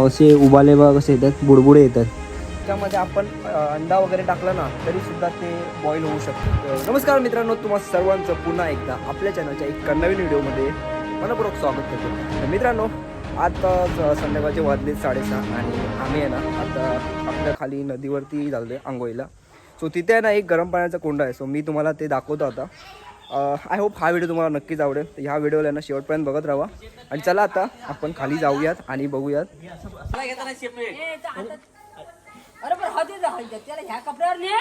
असे उबाले बघा कसे येतात, बुडबुडे येतात. त्यामध्ये आपण अंडा वगैरे टाकला ना तरी सुद्धा ते बॉईल होऊ शकतं. नमस्कार मित्रांनो, तुम्हा सर्वांचं पुन्हा एकदा आपल्या चॅनलच्या एक नवीन व्हिडिओमध्ये मनपूर्वक स्वागत करतो. तर मित्रांनो, आता संध्याकाळचे वाजले 6:30 आणि आम्ही आहे ना आता आपल्या खाली नदीवरती झालो आहे आंघोळीला. सो तिथे आहे ना एक गरम पाण्याचा कुंड आहे. सो मी तुम्हाला ते दाखवतो आता. आय होप हा व्हिडिओ तुम्हाला नक्कीच आवडेल. तर ह्या व्हिडिओला ना शेवटपर्यंत बघत राहा. आणि चला आता आपण खाली जाऊयात आणि बघूयात. अरे पण हळदी त्याला ह्या कपड्यावर नाही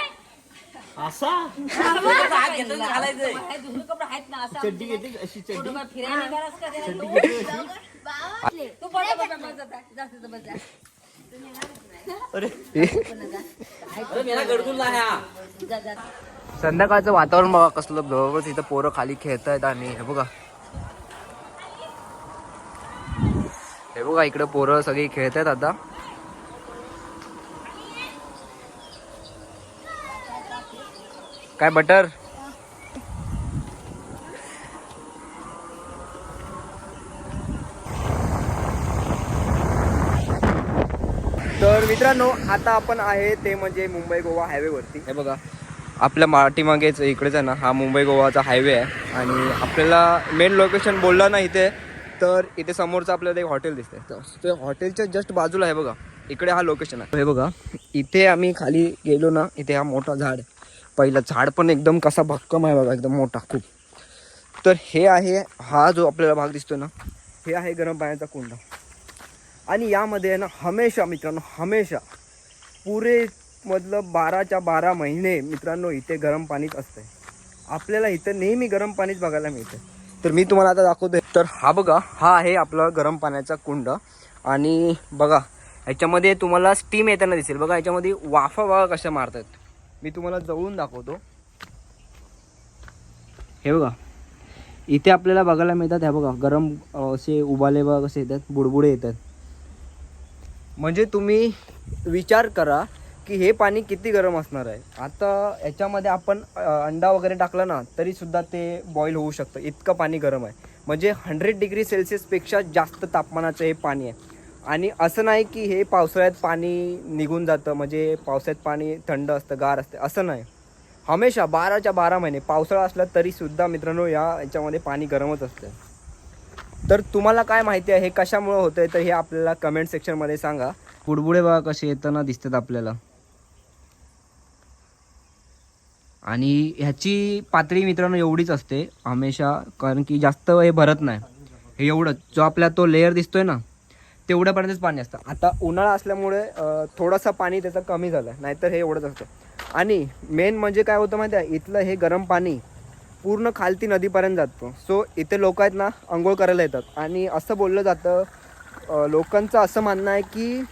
असा घालायचं दुसरे कपडे आहेत ना असं चड्डी घेते अशी चड्डी फिरायला निघालास का चड्डी घेते अशी तू बस जास्त बस अरे मेरा गडगुल्ला जा जा संध्याकाळचं वातावरण बघा कसलं जवळच. इथं पोरं खाली खेळत आहेत आणि हे बघा इकडे पोरं सगळी खेळत आहेत आता. काय बटर तर मित्रांनो, आता आपण आहे ते म्हणजे मुंबई गोवा हायवेवरती. हे बघा आपल्या पाठीमागेच इकडेच आहे ना हा मुंबई गोवाचा हायवे आहे. आणि आपल्याला मेन लोकेशन बोलला ना इथे, तर इथे समोरचं आपल्याला एक हॉटेल दिसतंय. तर ते हॉटेलच्या जस्ट बाजूला आहे बघा, इकडे हा लोकेशन आहे. हे बघा इथे आम्ही खाली गेलो ना, इथे हा मोठा झाड आहे. पहिलं झाड पण एकदम कसा भक्कम आहे बघा, एकदम मोठा खूप. तर हे आहे, हा जो आपल्याला भाग दिसतो ना, हे आहे गरम पाण्याचा कुंड. आणि यामध्ये आहे ना हमेशा मित्रांनो, हमेशा पुरे मतलब 12च्या 12 महिने मित्रांनो इथे गरम पाणीच असतंय. आपल्याला इथं नेहमी गरम पाणीच बघायला मिळतं. तर मी तुम्हाला आता दाखवतोय. तर हा बघा, हा आहे आपला गरम पाण्याचा कुंड. आणि बघा ह्याच्यामध्ये तुम्हाला स्टीम येताना दिसेल. बघा ह्याच्यामध्ये वाफा बघा कशा मारतात. मी तुम्हाला जवळून दाखवतो. हे बघा इथे आपल्याला बघायला मिळतात. हे बघा गरम असे उबाले बघा कसे येतात, बुडबुडे येतात. म्हणजे तुम्ही विचार करा की हे पाणी किती गरम असणार आहे. आता याच्यामध्ये आपण अंडा वगैरे टाकला ना तरी सुद्धा ते बॉईल होऊ शकतं, इतकं पाणी गरम आहे. म्हणजे 100 डिग्री सेल्सिअसपेक्षा जास्त तापमानाचं हे पाणी आहे. आणि असं नाही की हे पावसाळ्यात पाणी निघून जातं, म्हणजे पावसाळ्यात पाणी थंड असतं, गार असतं, असं नाही. हमेशा 12च्या 12 महिने पावसाळा असला तरीसुद्धा मित्रांनो याच्यामध्ये पाणी गरमच असतं. तर तुम्हाला काय माहिती आहे हे कशामुळे होतं आहे, तर हे आपल्याला कमेंट सेक्शनमध्ये सांगा. बुडबुडे बघा कसे येताना दिसतात आपल्याला. आणि ह्याची पातळी मित्रांनो एवढीच असते हमेशा, कारण की जास्त हे भरत नाही. हे एवढंच जो आपला तो लेअर दिसतोय ना तेवढ्यापर्यंतच पाणी असतं. आता उन्हाळा असल्यामुळे थोडासा पाणी त्याचं कमी झालं, नाहीतर हे एवढंच असतं. आणि मेन म्हणजे काय होतं माहिती आहे, इथलं हे गरम पाणी पूर्ण खालती नदीपर्यंत जातो. सो इथे लोक आहेत ना आंघोळ करायला येतात. आणि असं बोललं जातं, लोकांचं असं म्हणणं आहे की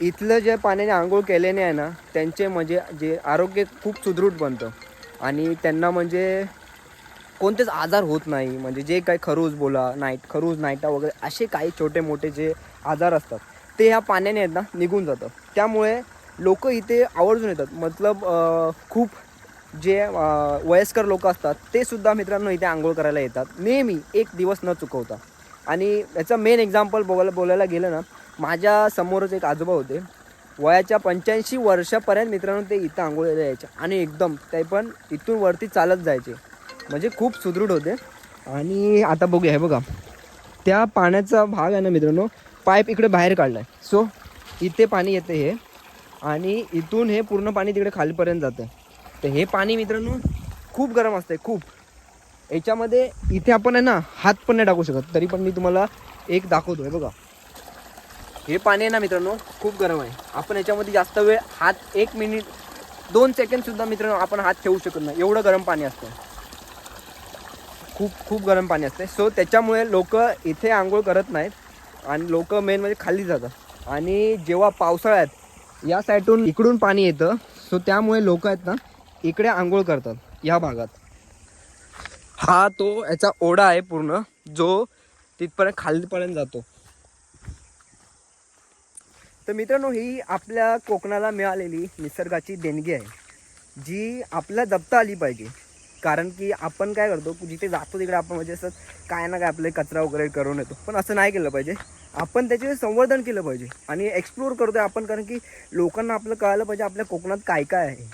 इथलं जे पाण्याने आंघोळ केल्याने आहे ना त्यांचे म्हणजे जे आरोग्य खूप सुदृढ बनतं. आणि त्यांना म्हणजे कोणतेच आजार होत नाही. म्हणजे जे काही खरूज नाईटा वगैरे असे काही छोटे मोठे जे आजार असतात ते ह्या पाण्याने आहेत ना निघून जातं. त्यामुळे लोक इथे आवर्जून येतात. मतलब खूप जे वयस्कर लोक असतात ते सुद्धा मित्रांनो इथे आंघोळ करायला येतात नेहमी, एक दिवस न चुकवता. आणि याचा मेन एक्झाम्पल बोलायला गेलं ना, माझ्या समोरच एक आजोबा होते, वयाच्या 85 वर्षापर्यंत मित्रांनो ते इथं आंघोळीला यायचे. आणि एकदम ते पण इथून वरती चालत जायचे, म्हणजे खूप सुदृढ होते. आणि आता बघूया, हे बघा त्या पाण्याचा भाग आहे ना मित्रांनो, पाईप इकडे बाहेर काढला आहे. सो इथे पाणी येते हे, आणि इथून हे पूर्ण पाणी तिकडे खालीपर्यंत जातं. तर हे पाणी मित्रांनो खूप गरम असते खूप. याच्यामध्ये इथे आपण आहे ना हात पण नाही टाकू शकत. तरी पण मी तुम्हाला एक दाखवतो. आहे बघा हे पाणी आहे ना मित्रांनो खूप गरम आहे. आपण याच्यामध्ये जास्त वेळ हात 1 मिनिट 2 सेकंडसुद्धा मित्रांनो आपण हात ठेवू शकत नाही, एवढं गरम पाणी असतं. खूप गरम पाणी असते. सो त्याच्यामुळे लोक इथे आंघोळ करत नाहीत. आणि लोक मेन म्हणजे खाली जातात. आणि जेव्हा पावसाळ्यात या साईडून इकडून पाणी येतं, सो त्यामुळे लोक आहेत ना इकडे आंघोळ करतात या भागात. हा तो याचा ओढा आहे पूर्ण, जो तिथपर्यंत खालीपर्यंत जातो. तर मित्रांनो ही आपल्या कोकणाला मिळालेली निसर्गाची देणगी आहे, जी आपल्याला जपता आली पाहिजे. कारण की आपण काय करतो, जिथे जातो तिकडे आपण म्हणजे असं काय ना काय आपले कचरा वगैरे करून येतो. पण असं नाही केलं पाहिजे. आपण त्याचे संवर्धन केलं पाहिजे आणि एक्सप्लोअर करतोय आपण, कारण की लोकांना आपलं कळायला पाहिजे आपल्या कोकणात काय काय आहे.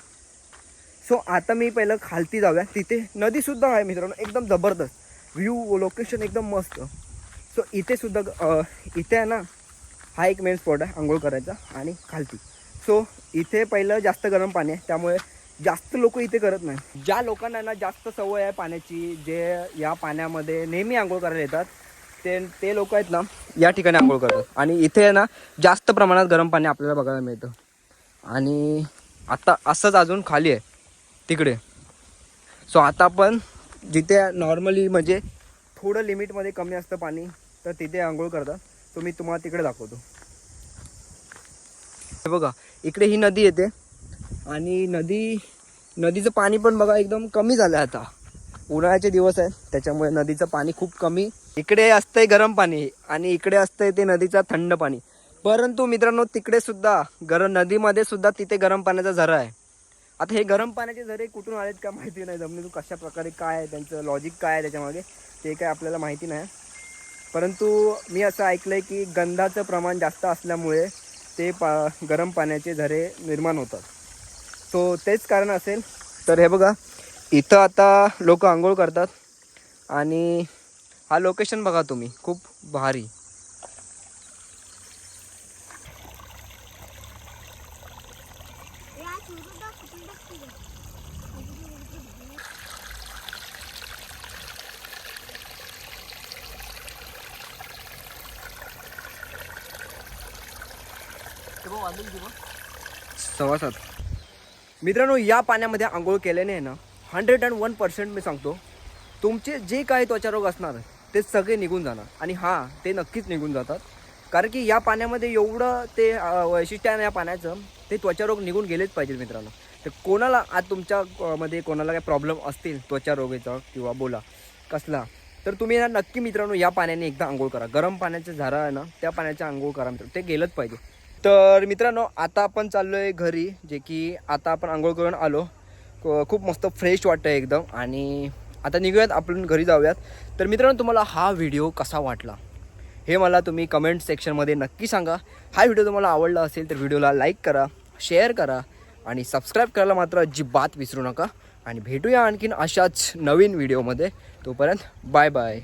सो आता मी पहिलं खालती जाऊया. तिथे नदीसुद्धा आहे मित्रांनो, एकदम जबरदस्त व्ह्यू, लोकेशन एकदम मस्त. सो इथे सुद्धा इथे आहे ना, हा एक मेन स्पॉट आहे आंघोळ करायचा. आणि खालती सो इथे पहिलं जास्त गरम पाणी आहे, त्यामुळे जास्त लोक इथे करत नाही. ज्या लोकांना ना जास्त सवय आहे पाण्याची, जे या पाण्यामध्ये नेहमी आंघोळ करायला येतात, ते लोक आहेत ना या ठिकाणी आंघोळ करतात. आणि इथे आहे ना जास्त प्रमाणात गरम पाणी आपल्याला बघायला मिळतं. आणि आता असंच अजून खाली आहे तिकडे. सो आता आपण जिथे नॉर्मली म्हणजे थोडं लिमिटमध्ये कमी असतं पाणी, तर तिथे आंघोळ करतात. तो मी तुम्हाला तिकडे दाखवतो. हे बघा, इकडे ही नदी येते आणि नदीचं पाणी पण बघा एकदम कमी झालं आहे. आता उन्हाळ्याचे दिवस आहेत, त्याच्यामुळे नदीचं पाणी खूप कमी. इकडे असतंय गरम पाणी आणि इकडे असतंय ते नदीचं थंड पाणी. परंतु मित्रांनो, तिकडे सुद्धा नदीमध्ये सुद्धा तिथे गरम पाण्याचा झरा आहे. आता हे गरम पाण्याचे झरे कुठून आलेत का माहिती नाही, जमिनीतून कशा प्रकारे काय आहे, त्यांचं लॉजिक काय आहे त्याच्यामागे, ते काय आपल्याला माहिती नाही. परंतु मी असं ऐकलं आहे की गंधाचं प्रमाण जास्त असल्यामुळे ते गरम पाण्याचे झरे निर्माण होतात. सो तेच कारण असेल. तर हे बघा, इथं आता लोक आंघोळ करतात आणि हा लोकेशन बघा तुम्ही, खूप भारी. सव्वा सात. मित्रांनो, या पाण्यामध्ये आंघोळ केल्याने आहे ना 101% मी सांगतो, तुमचे जे काही त्वचारोग असणार ते सगळे निघून जाणार. आणि हां, ते नक्कीच निघून जातात, कारण की या पाण्यामध्ये एवढं ते वैशिष्ट्य आहे ना या पाण्याचं, ते त्वचारोग निघून गेलेच पाहिजे मित्रांनो. तर कोणाला आज तुमच्यामध्ये कोणाला काही प्रॉब्लेम असतील त्वचारोगाचा किंवा बोला कसला, तर तुम्ही ना नक्की मित्रांनो या पाण्याने एकदा आंघोळ करा. गरम पाण्याचं झरा आहे ना, त्या पाण्याचं आंघोळ करा मित्रांनो, ते गेलंच पाहिजे. तर मित्रांनो, आता आपण चाललो आहे घरी, जे की आता आपण आंघोळ करून आलो. खूप मस्त फ्रेश वाटतं एकदम. आणि आता निघूयात, आपण घरी जाऊयात. तर मित्रांनो, तुम्हाला हा व्हिडिओ कसा वाटला हे मला तुम्ही कमेंट सेक्शनमध्ये नक्की सांगा. हा व्हिडिओ तुम्हाला आवडला असेल तर व्हिडिओला लाईक करा, शेअर करा आणि सबस्क्राईब करायला मात्र अजिबात विसरू नका. आणि भेटूया आणखीन अशाच नवीन व्हिडिओमध्ये. तोपर्यंत बाय बाय.